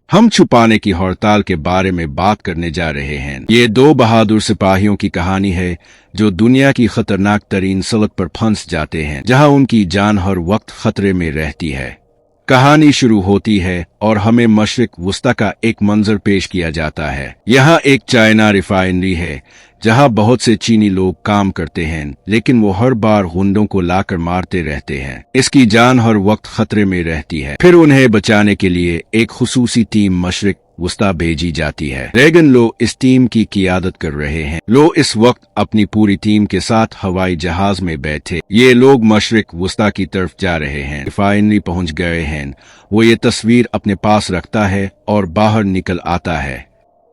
हम छुपाने की हड़ताल के बारे में बात करने जा रहे हैं। ये दो बहादुर सिपाहियों की कहानी है जो दुनिया की खतरनाक तरीन सड़क पर फंस जाते हैं, जहां उनकी जान हर वक्त खतरे में रहती है। कहानी शुरू होती है और हमें मशरिक वस्ता का एक मंजर पेश किया जाता है। यहाँ एक चाइना रिफाइनरी है जहाँ बहुत से चीनी लोग काम करते हैं, लेकिन वो हर बार गुंडों को लाकर मारते रहते हैं। इसकी जान हर वक्त खतरे में रहती है। फिर उन्हें बचाने के लिए एक खुसूसी टीम मशरिक वस्ता भेजी जाती है। रेगन लो इस टीम की क़ियादत कर रहे हैं। लो इस वक्त अपनी पूरी टीम के साथ हवाई जहाज में बैठे ये लोग मशरिक वस्ता की तरफ जा रहे हैं। रिफाइनरी पहुंच गए हैं। वो ये तस्वीर अपने पास रखता है और बाहर निकल आता है।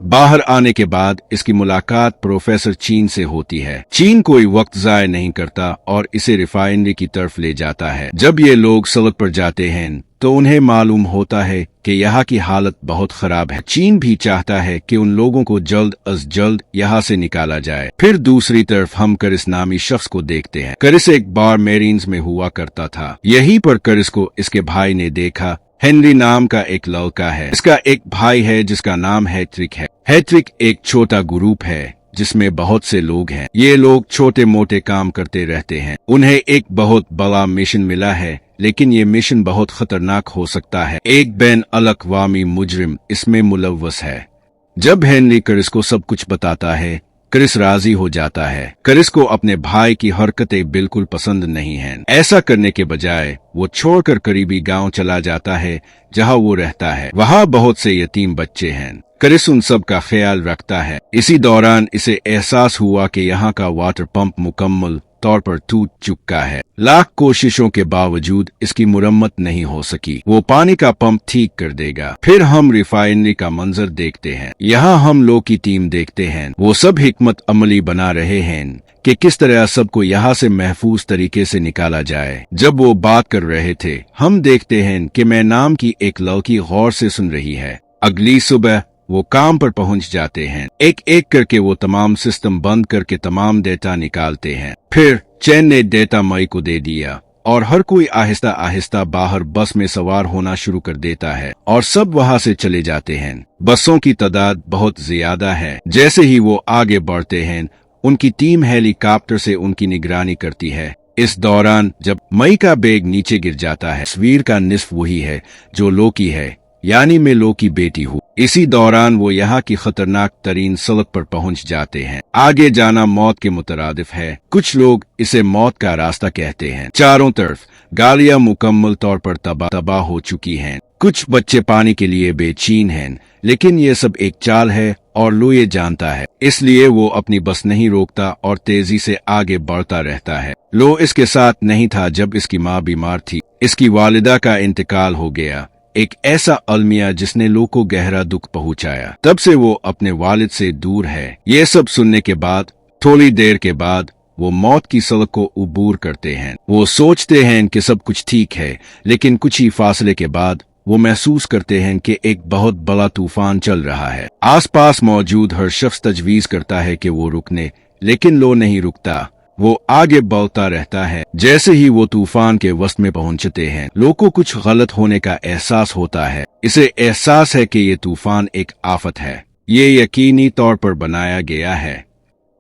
बाहर आने के बाद इसकी मुलाकात प्रोफेसर चीन से होती है। चीन कोई वक्त ज़ाय नहीं करता और इसे रिफाइनरी की तरफ ले जाता है। जब ये लोग सड़क पर जाते हैं तो उन्हें मालूम होता है कि यहाँ की हालत बहुत खराब है। चीन भी चाहता है कि उन लोगों को जल्द अज जल्द यहाँ से निकाला जाए। फिर दूसरी तरफ हम करिस नामी शख्स को देखते हैं। करिस एक बार मेरीन्स में हुआ करता था। यहीं पर करिस को इसके भाई ने देखा। हेनरी नाम का एक लड़का है। इसका एक भाई है जिसका नाम हैट्रिक है। हैट्रिक एक छोटा ग्रुप है जिसमें बहुत से लोग हैं। ये लोग छोटे मोटे काम करते रहते हैं। उन्हें एक बहुत बड़ा मिशन मिला है, लेकिन ये मिशन बहुत खतरनाक हो सकता है। एक बैन अल-अक़वामी मुजरिम इसमें मुलव्वस है। जब हेनरी करिस को सब कुछ बताता है, करिस राजी हो जाता है। करिस को अपने भाई की हरकतें बिल्कुल पसंद नहीं हैं। ऐसा करने के बजाय वो छोड़कर करीबी गांव चला जाता है जहां वो रहता है। वहां बहुत से यतीम बच्चे हैं। करिस उन सब का ख्याल रखता है। इसी दौरान इसे एहसास हुआ कि यहाँ का वाटर पंप मुकम्मल तौर पर टूट चुका है। लाख कोशिशों के बावजूद इसकी मुरम्मत नहीं हो सकी। वो पानी का पंप ठीक कर देगा। फिर हम रिफाइनरी का मंजर देखते हैं। यहाँ हम लोग की टीम देखते हैं। वो सब हिकमत अमली बना रहे हैं कि किस तरह सबको यहाँ से महफूज तरीके से निकाला जाए। जब वो बात कर रहे थे, हम देखते हैं कि मैं नाम की एक लड़की गौर से सुन रही है। अगली सुबह वो काम पर पहुंच जाते हैं। एक एक करके वो तमाम सिस्टम बंद करके तमाम डेटा निकालते हैं। फिर चैन ने डेटा मई को दे दिया और हर कोई आहिस्ता आहिस्ता बाहर बस में सवार होना शुरू कर देता है और सब वहां से चले जाते हैं। बसों की तादाद बहुत ज्यादा है। जैसे ही वो आगे बढ़ते हैं, उनकी टीम हेलीकॉप्टर से उनकी निगरानी करती है। इस दौरान जब मई का बैग नीचे गिर जाता है, तस्वीर का निस्फ वही है जो लोकी है, यानी मैं लो की बेटी हूँ। इसी दौरान वो यहाँ की खतरनाक तरीन सड़क पर पहुंच जाते हैं। आगे जाना मौत के मुतरादिफ है। कुछ लोग इसे मौत का रास्ता कहते हैं। चारों तरफ गाड़ियां मुकम्मल तौर पर तबाह हो चुकी हैं। कुछ बच्चे पानी के लिए बेचैन हैं, लेकिन ये सब एक चाल है और लो ये जानता है। इसलिए वो अपनी बस नहीं रोकता और तेजी से आगे बढ़ता रहता है। लो इसके साथ नहीं था जब इसकी माँ बीमार थी। इसकी वालिदा का इंतकाल हो गया, एक ऐसा अलमिया जिसने लो को गहरा दुख पहुंचाया। तब से वो अपने वालिद से दूर है। ये सब सुनने के बाद थोड़ी देर के बाद वो मौत की सड़क को उबूर करते हैं। वो सोचते हैं कि सब कुछ ठीक है, लेकिन कुछ ही फासले के बाद वो महसूस करते हैं कि एक बहुत बड़ा तूफान चल रहा है। आसपास मौजूद हर शख्स तजवीज करता है कि वो रुकने, लेकिन लो नहीं रुकता। वो आगे बढ़ता रहता है। जैसे ही वो तूफान के वस्त में पहुंचते हैं, लोगों को कुछ गलत होने का एहसास होता है। इसे एहसास है कि ये तूफान एक आफत है। ये यकीनी तौर पर बनाया गया है।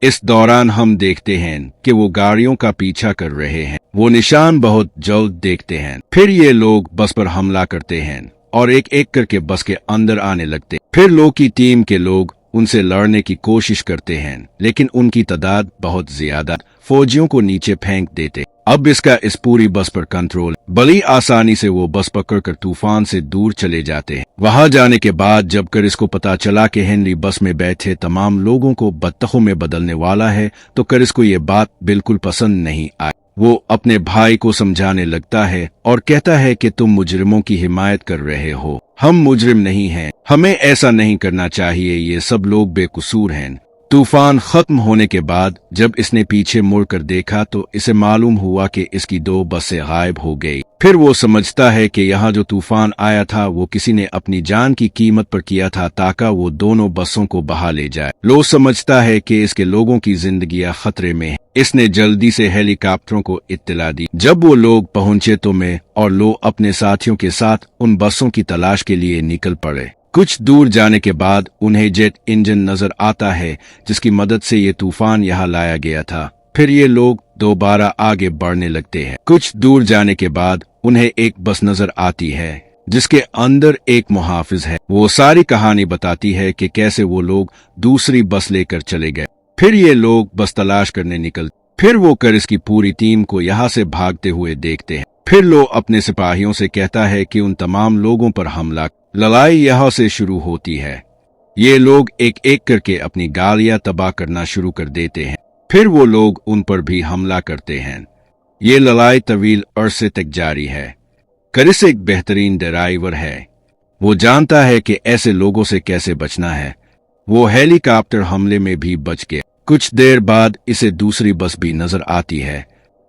इस दौरान हम देखते हैं कि वो गाड़ियों का पीछा कर रहे हैं। वो निशान बहुत जल्द देखते हैं। फिर ये लोग बस पर हमला करते हैं और एक एक करके बस के अंदर आने लगते। फिर लोग की टीम के लोग उनसे लड़ने की कोशिश करते हैं, लेकिन उनकी तादाद बहुत ज्यादा। फौजियों को नीचे फेंक देते। अब इसका इस पूरी बस पर कंट्रोल। बड़ी आसानी से वो बस पकड़कर तूफान से दूर चले जाते हैं। वहां जाने के बाद जब करिस को पता चला कि हेनरी बस में बैठे तमाम लोगों को बत्तखों में बदलने वाला है, तो करिस को ये बात बिल्कुल पसंद नहीं आई। वो अपने भाई को समझाने लगता है और कहता है कि तुम मुजरिमों की हिमायत कर रहे हो। हम मुजरिम नहीं हैं। हमें ऐसा नहीं करना चाहिए। ये सब लोग बेकसूर हैं। तूफान खत्म होने के बाद जब इसने पीछे मुड़कर देखा तो इसे मालूम हुआ कि इसकी दो बसें गायब हो गई। फिर वो समझता है कि यहाँ जो तूफान आया था वो किसी ने अपनी जान की कीमत पर किया था ताकि वो दोनों बसों को बहा ले जाए। लो समझता है कि इसके लोगों की जिंदगियां खतरे में हैं। इसने जल्दी से हेलीकॉप्टरों को इत्तला दी। जब वो लोग पहुंचे तो मैं और लो अपने साथियों के साथ उन बसों की तलाश के लिए निकल पड़े। कुछ दूर जाने के बाद उन्हें जेट इंजन नजर आता है जिसकी मदद से ये तूफान यहाँ लाया गया था। फिर ये लोग दोबारा आगे बढ़ने लगते हैं। कुछ दूर जाने के बाद उन्हें एक बस नजर आती है जिसके अंदर एक मुहाफिज है। वो सारी कहानी बताती है कि कैसे वो लोग दूसरी बस लेकर चले गए। फिर ये लोग बस तलाश करने निकल। फिर वो करिस की पूरी टीम को यहाँ से भागते हुए देखते हैं। फिर लो अपने सिपाहियों से कहता है कि उन तमाम लोगों पर हमला। लड़ाई यहाँ से शुरू होती है। ये लोग एक एक करके अपनी गाड़ियां तबाह करना शुरू कर देते हैं। फिर वो लोग उन पर भी हमला करते हैं। ये लड़ाई तवील अरसे तक जारी है। करिस एक बेहतरीन ड्राइवर है। वो जानता है कि ऐसे लोगों से कैसे बचना है। वो हेलीकॉप्टर हमले में भी बच गया। कुछ देर बाद इसे दूसरी बस भी नजर आती है।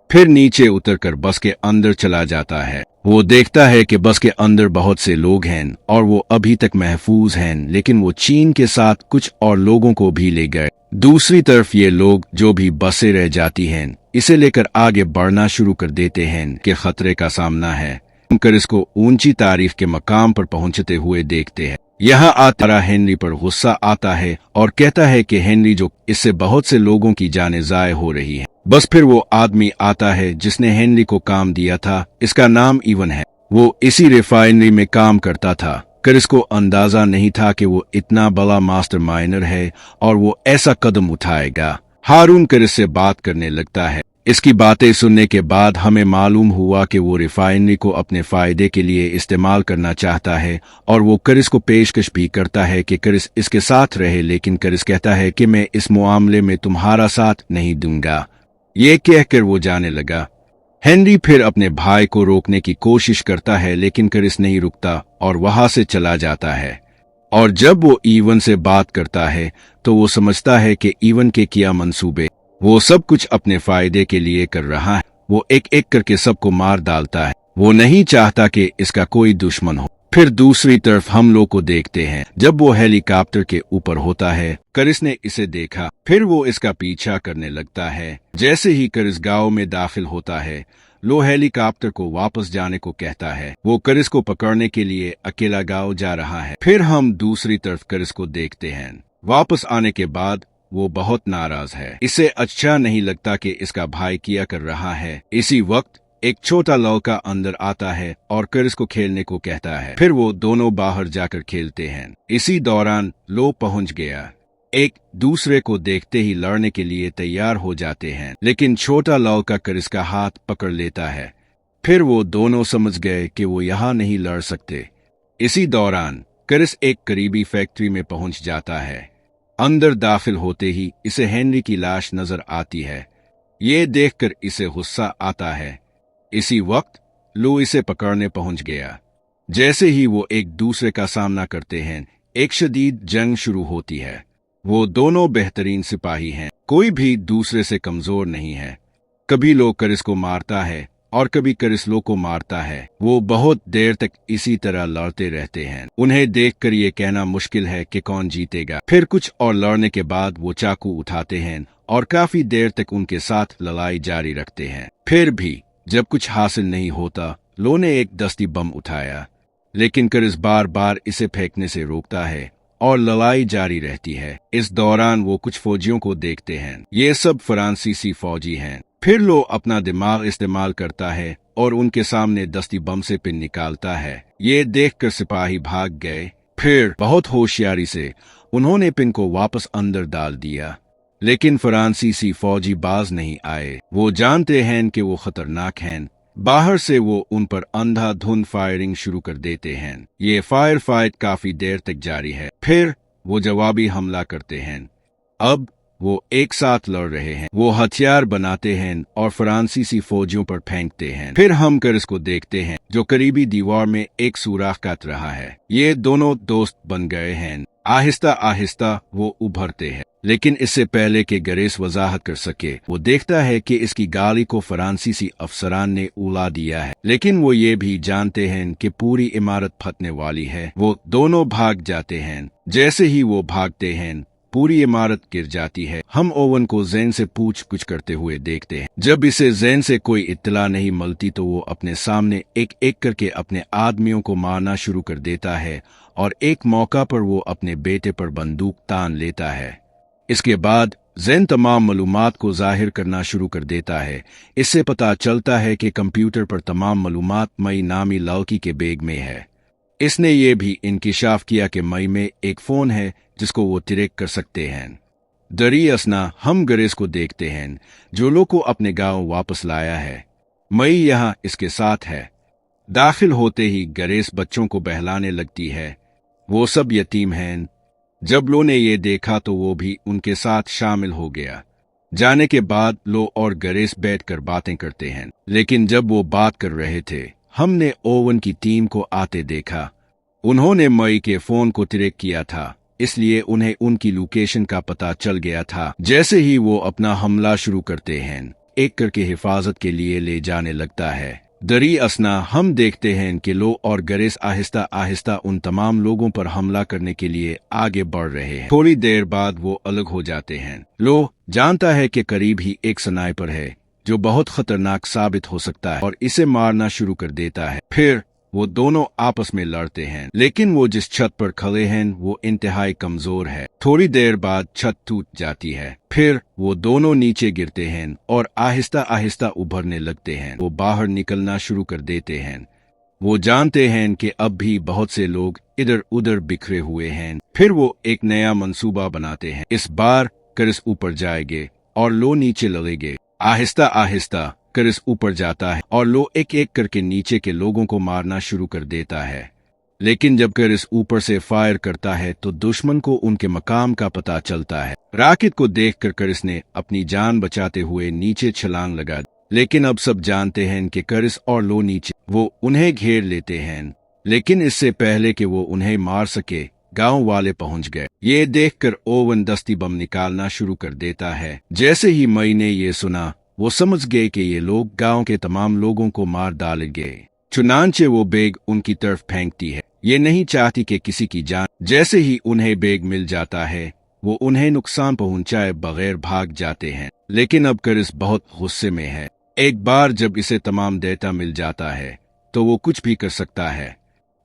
फिर नीचे उतरकर बस के अंदर चला जाता है। वो देखता है कि बस के अंदर बहुत से लोग हैं और वो अभी तक महफूज हैं, लेकिन वो चीन के साथ कुछ और लोगों को भी ले गए। दूसरी तरफ ये लोग जो भी बसें रह जाती हैं इसे लेकर आगे बढ़ना शुरू कर देते हैं कि खतरे का सामना है। कर इसको ऊंची तारीफ के मकाम पर पहुंचते हुए देखते हैं। यहाँ आता हेनरी पर गुस्सा आता है और कहता है कि हेनरी जो इससे बहुत से लोगों की जानें ज़ाय हो रही हैं। बस फिर वो आदमी आता है जिसने हेनरी को काम दिया था। इसका नाम इवन है। वो इसी रिफाइनरी में काम करता था। कर इसको अंदाजा नहीं था कि वो इतना बड़ा मास्टर माइनर है और वो ऐसा कदम उठाएगा। हारून कर इससे बात करने लगता है। इसकी बातें सुनने के बाद हमें मालूम हुआ कि वो रिफाइनरी को अपने फायदे के लिए इस्तेमाल करना चाहता है और वो करिस को पेशकश भी करता है कि करिस इसके साथ रहे, लेकिन करिस कहता है कि मैं इस मामले में तुम्हारा साथ नहीं दूंगा। ये कहकर वो जाने लगा। हेनरी फिर अपने भाई को रोकने की कोशिश करता है, लेकिन करिस नहीं रुकता और वहां से चला जाता है। और जब वो इवन से बात करता है तो वो समझता है कि इवन के किया मंसूबे वो सब कुछ अपने फायदे के लिए कर रहा है। वो एक एक करके सबको मार डालता है। वो नहीं चाहता कि इसका कोई दुश्मन हो। फिर दूसरी तरफ हम लोग को देखते हैं जब वो हेलीकॉप्टर के ऊपर होता है। करिस ने इसे देखा। फिर वो इसका पीछा करने लगता है। जैसे ही करिस गांव में दाखिल होता है, लो हेलीकॉप्टर को वापस जाने को कहता है। वो करिस को पकड़ने के लिए अकेला गांव जा रहा है। फिर हम दूसरी तरफ करिस को देखते हैं। वापस आने के बाद वो बहुत नाराज है। इसे अच्छा नहीं लगता कि इसका भाई किया कर रहा है। इसी वक्त एक छोटा लड़का अंदर आता है और करिस को खेलने को कहता है। फिर वो दोनों बाहर जाकर खेलते हैं। इसी दौरान लो पहुंच गया। एक दूसरे को देखते ही लड़ने के लिए तैयार हो जाते हैं, लेकिन छोटा लड़का करिस का हाथ पकड़ लेता है। फिर वो दोनों समझ गए कि वो यहाँ नहीं लड़ सकते। इसी दौरान करिस एक करीबी फैक्ट्री में पहुंच जाता है। अंदर दाखिल होते ही इसे हेनरी की लाश नजर आती है। ये देखकर इसे गुस्सा आता है। इसी वक्त लो इसे पकड़ने पहुंच गया। जैसे ही वो एक दूसरे का सामना करते हैं, एक शदीद जंग शुरू होती है। वो दोनों बेहतरीन सिपाही हैं। कोई भी दूसरे से कमजोर नहीं है। कभी लो करिस को मारता है और कभी करिस लो को मारता है। वो बहुत देर तक इसी तरह लड़ते रहते हैं। उन्हें देखकर ये कहना मुश्किल है कि कौन जीतेगा। फिर कुछ और लड़ने के बाद वो चाकू उठाते हैं और काफी देर तक उनके साथ लड़ाई जारी रखते हैं। फिर भी जब कुछ हासिल नहीं होता, लो ने एक दस्ती बम उठाया, लेकिन करिस बार बार इसे फेंकने से रोकता है और लड़ाई जारी रहती है। इस दौरान वो कुछ फौजियों को देखते हैं। ये सब फ्रांसीसी फौजी हैं। फिर लो अपना दिमाग इस्तेमाल करता है और उनके सामने दस्ती बम से पिन निकालता है। ये देखकर सिपाही भाग गए। फिर बहुत होशियारी से उन्होंने पिन को वापस अंदर डाल दिया, लेकिन फ्रांसीसी फौजी बाज नहीं आए। वो जानते हैं कि वो खतरनाक हैं। बाहर से वो उन पर अंधाधुंध फायरिंग शुरू कर देते हैं। ये फायर फाइट काफी देर तक जारी है। फिर वो जवाबी हमला करते हैं। अब वो एक साथ लड़ रहे हैं। वो हथियार बनाते हैं और फ्रांसीसी फौजियों पर फेंकते हैं। फिर हम करिस को देखते हैं जो करीबी दीवार में एक सुराख काट रहा है। ये दोनों दोस्त बन गए हैं। आहिस्ता आहिस्ता वो उभरते हैं, लेकिन इससे पहले कि गरेस वजाहत कर सके, वो देखता है कि इसकी गाड़ी को फ्रांसीसी अफसरान ने उड़ा दिया है। लेकिन वो ये भी जानते हैं कि पूरी इमारत फटने वाली है। वो दोनों भाग जाते हैं। जैसे ही वो भागते हैं, पूरी इमारत गिर जाती है। हम ओवन को जैन से पूछ कुछ करते हुए देखते हैं। जब इसे जैन से कोई इत्तला नहीं मिलती तो वो अपने सामने एक एक करके अपने आदमियों को मारना शुरू कर देता है और एक मौका पर वो अपने बेटे पर बंदूक तान लेता है। इसके बाद जैन तमाम मालूमात को जाहिर करना शुरू कर देता है। इससे पता चलता है कि कंप्यूटर पर तमाम मालूमात मई नामी लड़की के बैग में है। इसने ये भी इंकिशाफ किया कि मई में एक फ़ोन है जिसको वो ट्रैक कर सकते हैं। दरी असना हम गैरेस को देखते हैं जो लोग को अपने गांव वापस लाया है। मई यहाँ इसके साथ है। दाखिल होते ही गैरेस बच्चों को बहलाने लगती है। वो सब यतीम हैं। जब लो ने ये देखा तो वो भी उनके साथ शामिल हो गया। जाने के बाद लो और गैरेस बैठकर बातें करते हैं, लेकिन जब वो बात कर रहे थे हमने ओवन की टीम को आते देखा। उन्होंने मई के फोन को ट्रैक किया था, इसलिए उन्हें उनकी लोकेशन का पता चल गया था। जैसे ही वो अपना हमला शुरू करते हैं, एक करके हिफाजत के लिए ले जाने लगता है। दरी असना हम देखते हैं कि लो और गैरेस आहिस्ता आहिस्ता उन तमाम लोगों पर हमला करने के लिए आगे बढ़ रहे हैं। थोड़ी देर बाद वो अलग हो जाते हैं। लो जानता है कि करीब ही एक स्नाइपर है जो बहुत खतरनाक साबित हो सकता है और इसे मारना शुरू कर देता है। फिर वो दोनों आपस में लड़ते हैं, लेकिन वो जिस छत पर खड़े हैं वो इंतहाई कमजोर है। थोड़ी देर बाद छत टूट जाती है। फिर वो दोनों नीचे गिरते हैं और आहिस्ता आहिस्ता उभरने लगते हैं। वो बाहर निकलना शुरू कर देते हैं। वो जानते हैं कि अब भी बहुत से लोग इधर उधर बिखरे हुए हैं। फिर वो एक नया मंसूबा बनाते हैं। इस बार करिस ऊपर जाएंगे और लो नीचे लड़ेंगे। आहिस्ता आहिस्ता करिस ऊपर जाता है और लो एक एक करके नीचे के लोगों को मारना शुरू कर देता है। लेकिन जब करिस ऊपर से फायर करता है तो दुश्मन को उनके मकाम का पता चलता है। राकित को देखकर करिस ने अपनी जान बचाते हुए नीचे छलांग लगा, लेकिन अब सब जानते हैं कि करिस और लो नीचे। वो उन्हें घेर लेते हैं, लेकिन इससे पहले कि वो उन्हें मार सके गांव वाले पहुंच गए। ये देखकर ओवन दस्ती बम निकालना शुरू कर देता है। जैसे ही मई ने ये सुना वो समझ गए कि ये लोग गांव के तमाम लोगों को मार डालेंगे। चुनांचे वो बैग उनकी तरफ फेंकती है। ये नहीं चाहती कि किसी की जान। जैसे ही उन्हें बैग मिल जाता है वो उन्हें नुकसान पहुंचाए बगैर भाग जाते हैं। लेकिन अब करिस बहुत गुस्से में है। एक बार जब इसे तमाम डेटा मिल जाता है तो वो कुछ भी कर सकता है।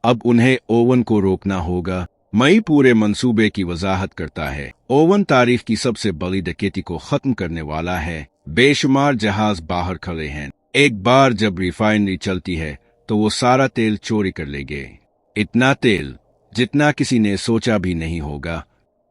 अब उन्हें ओवन को रोकना होगा। मई पूरे मंसूबे की वजाहत करता है। ओवन तारीख की सबसे बड़ी डकैती को खत्म करने वाला है। बेशुमार जहाज बाहर खड़े हैं। एक बार जब रिफाइनरी चलती है तो वो सारा तेल चोरी कर लेंगे। इतना तेल जितना किसी ने सोचा भी नहीं होगा।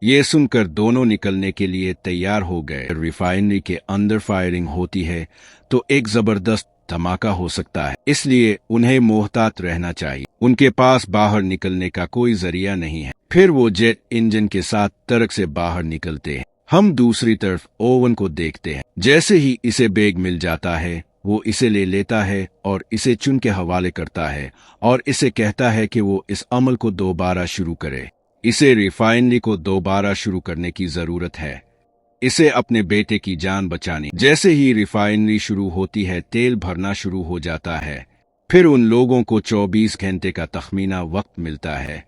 ये सुनकर दोनों निकलने के लिए तैयार हो गए। रिफाइनरी के अंदर फायरिंग होती है तो एक जबरदस्त धमाका हो सकता है, इसलिए उन्हें मोहतात रहना चाहिए। उनके पास बाहर निकलने का कोई जरिया नहीं है। फिर वो जेट इंजन के साथ ट्रक से बाहर निकलते हैं। हम दूसरी तरफ ओवन को देखते हैं। जैसे ही इसे बैग मिल जाता है वो इसे ले लेता है और इसे चुन के हवाले करता है और इसे कहता है कि वो इस अमल को दोबारा शुरू करे। इसे रिफाइनरी को दोबारा शुरू करने की जरूरत है। इसे अपने बेटे की जान बचानी। जैसे ही रिफाइनरी शुरू होती है तेल भरना शुरू हो जाता है। फिर उन लोगों को 24 घंटे का तखमीना वक्त मिलता है।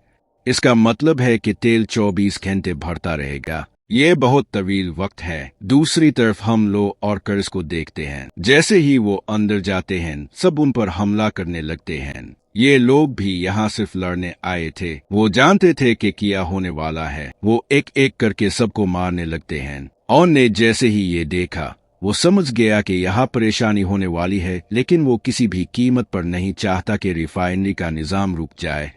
इसका मतलब है कि तेल 24 घंटे भरता रहेगा। ये बहुत तवील वक्त है। दूसरी तरफ हम लो और करिस को देखते हैं। जैसे ही वो अंदर जाते हैं सब उन पर हमला करने लगते हैं। ये लोग भी यहाँ सिर्फ लड़ने आए थे। वो जानते थे कि क्या होने वाला है। वो एक एक करके सबको मारने लगते हैं। और ने जैसे ही ये देखा वो समझ गया कि यहाँ परेशानी होने वाली है, लेकिन वो किसी भी कीमत पर नहीं चाहता कि रिफाइनरी का निजाम रुक जाए।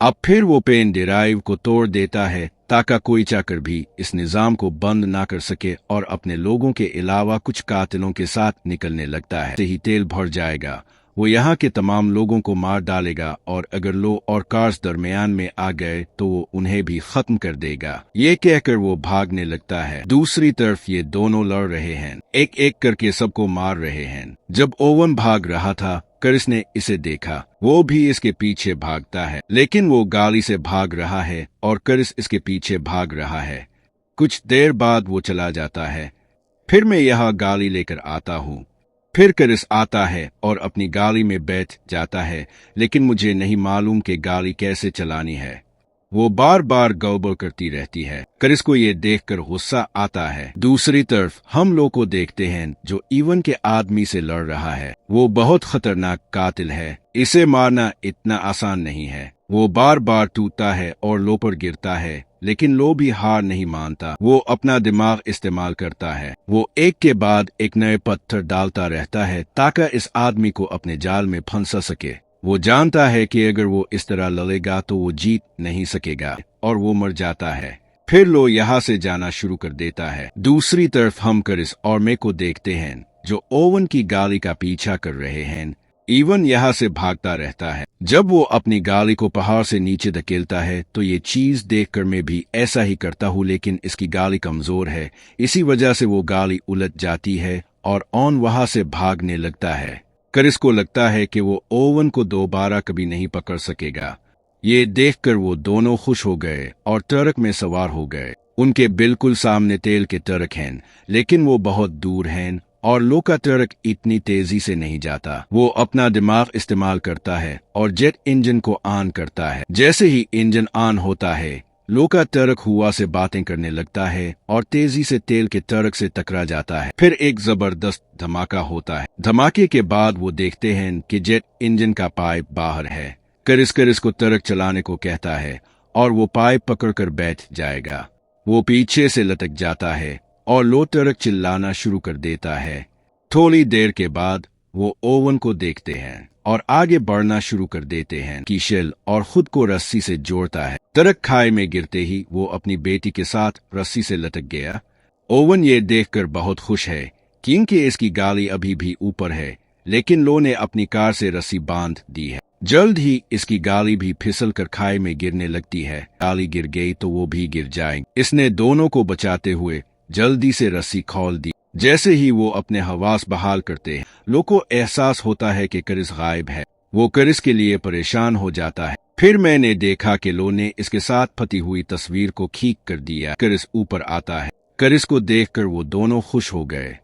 अब फिर वो पेन ड्राइव को तोड़ देता है ताकि कोई चाकर भी इस निजाम को बंद ना कर सके और अपने लोगों के अलावा कुछ कातिलों के साथ निकलने लगता है। ही तेल भर जाएगा वो यहाँ के तमाम लोगों को मार डालेगा और अगर लो और कार्स दरमियान में आ गए तो वो उन्हें भी खत्म कर देगा। ये कहकर वो भागने लगता है। दूसरी तरफ ये दोनों लड़ रहे हैं, एक एक करके सबको मार रहे हैं। जब ओवन भाग रहा था करिस ने इसे देखा। वो भी इसके पीछे भागता है, लेकिन वो गाड़ी से भाग रहा है और करिस इसके पीछे भाग रहा है। कुछ देर बाद वो चला जाता है। फिर मैं यहाँ गाड़ी लेकर आता हूँ। फिर करिस आता है और अपनी गाड़ी में बैठ जाता है, लेकिन मुझे नहीं मालूम कि गाड़ी कैसे चलानी है। वो बार बार गड़बड़ करती रहती है। करिस को ये देखकर गुस्सा आता है। दूसरी तरफ हम लोग को देखते हैं जो इवन के आदमी से लड़ रहा है। वो बहुत खतरनाक कातिल है, इसे मारना इतना आसान नहीं है। वो बार बार टूटता है और लो पर गिरता है, लेकिन लो भी हार नहीं मानता। वो अपना दिमाग इस्तेमाल करता है। वो एक के बाद एक नए पत्थर डालता रहता है ताकि इस आदमी को अपने जाल में फंसा सके। वो जानता है कि अगर वो इस तरह लड़ेगा तो वो जीत नहीं सकेगा और वो मर जाता है। फिर लो यहाँ से जाना शुरू कर देता है। दूसरी तरफ हम करिस और मे को देखते हैं जो ओवन की गाड़ी का पीछा कर रहे हैं। इवन यहाँ से भागता रहता है। जब वो अपनी गाड़ी को पहाड़ से नीचे धकेलता है तो ये चीज देखकर मैं भी ऐसा ही करता हूँ, लेकिन इसकी गाड़ी कमजोर है, इसी वजह से वो गाड़ी उलट जाती है और ऑन वहां से भागने लगता है। करिस को लगता है कि वो ओवन को दोबारा कभी नहीं पकड़ सकेगा। ये देखकर वो दोनों खुश हो गए और ट्रक में सवार हो गए। उनके बिल्कुल सामने तेल के ट्रक हैं, लेकिन वो बहुत दूर हैं और लो का ट्रक इतनी तेजी से नहीं जाता। वो अपना दिमाग इस्तेमाल करता है और जेट इंजन को ऑन करता है। जैसे ही इंजन ऑन होता है, लो का ट्रक हुआ से बातें करने लगता है और तेजी से तेल के ट्रक से टकरा जाता है। फिर एक जबरदस्त धमाका होता है। धमाके के बाद वो देखते हैं कि जेट इंजन का पाइप बाहर है। करिस को ट्रक चलाने को कहता है और वो पाइप पकड़कर बैठ जाएगा। वो पीछे से लटक जाता है और लो ट्रक चिल्लाना शुरू कर देता है। थोड़ी देर के बाद वो ओवन को देखते हैं और आगे बढ़ना शुरू कर देते हैं कि शेल और खुद को रस्सी से जोड़ता है। ट्रक खाई में गिरते ही वो अपनी बेटी के साथ रस्सी से लटक गया। ओवन ये देखकर बहुत खुश है क्योंकि इसकी गाड़ी अभी भी ऊपर है, लेकिन लो ने अपनी कार से रस्सी बांध दी है। जल्द ही इसकी गाड़ी भी फिसल कर खाई में गिरने लगती है। गाड़ी गिर गई तो वो भी गिर जाएंगे। इसने दोनों को बचाते हुए जल्दी से रस्सी खोल दी। जैसे ही वो अपने हवास बहाल करते हैं, लो को एहसास होता है कि करिस गायब है। वो करिस के लिए परेशान हो जाता है। फिर मैंने देखा कि लो ने इसके साथ फटी हुई तस्वीर को ठीक कर दिया। करिस ऊपर आता है। करिस को देखकर वो दोनों खुश हो गए।